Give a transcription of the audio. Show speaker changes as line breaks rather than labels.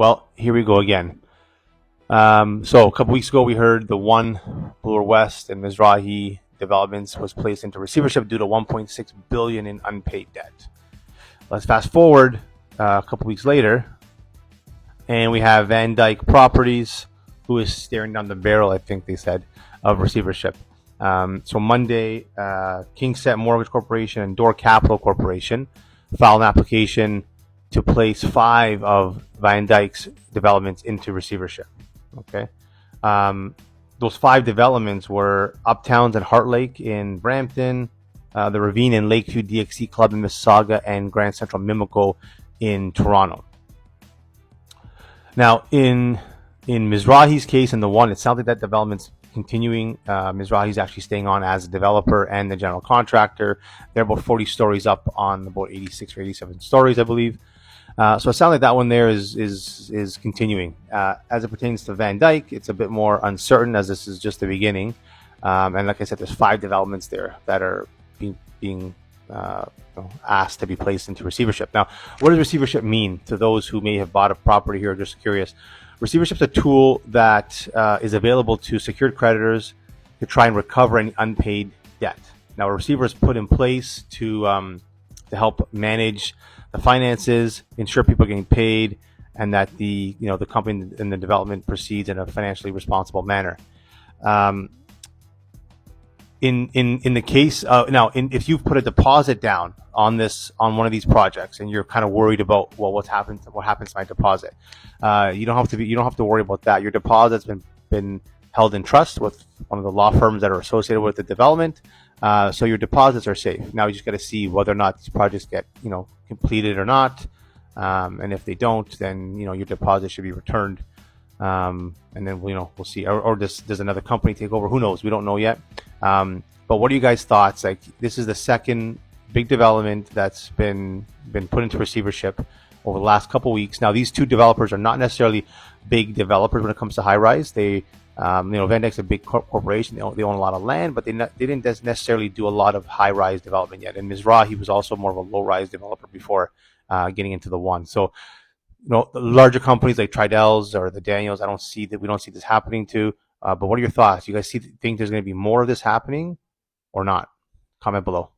Well, here we go again. So a couple weeks ago, we heard the One Bloor West and Mizrahi developments was placed into receivership due to 1.6 billion in unpaid debt. Let's fast forward a couple weeks later, and we have Van Dyke Properties, who is staring down the barrel, I think they said, of receivership. So Monday, Kingset Mortgage Corporation and Door Capital Corporation filed an application to place 5 of Van Dyke's developments into receivership. Okay, those 5 developments were Uptowns and Heart Lake in Brampton, the Ravine and Lakeview DXC Club in Mississauga, and Grand Central Mimico in Toronto. Now, in Mizrahi's case, in the one, it sounds like that development's continuing. Mizrahi's actually staying on as a developer and the general contractor. They're about 40 stories up on about 86 or 87 stories, I believe. So it sounds like that one there is continuing. As it pertains to Van Dyke, it's a bit more uncertain, as this is just the beginning. And like I said, there's 5 developments there that are being asked to be placed into receivership. Now, what does receivership mean to those who may have bought a property here? Just curious. Receivership is a tool that is available to secured creditors to try and recover any unpaid debt. Now, a receiver is put in place to help manage the finances, ensure people are getting paid, and that the company and the development proceeds in a financially responsible manner. In the case if you've put a deposit down on one of these projects and you're kind of worried about what happens to my deposit, you don't have to worry about that. Your deposit's been held in trust with one of the law firms that are associated with the development, so your deposits are safe. Now you just got to see whether or not these projects get completed or not, and if they don't, then your deposit should be returned, and then we'll see. Or does another company take over? Who knows? We don't know yet. But what are you guys' thoughts? Like, this is the second big development that's been put into receivership over the last couple weeks. Now, these 2 developers are not necessarily big developers when it comes to high rise. They Van Dyke's a big corporation. They own a lot of land, but they didn't necessarily do a lot of high rise development yet. And Mizrahi was also more of a low rise developer before getting into the one. So, the larger companies like Tridell's or the Daniels, we don't see this happening to. But what are your thoughts? You guys think there's going to be more of this happening or not? Comment below.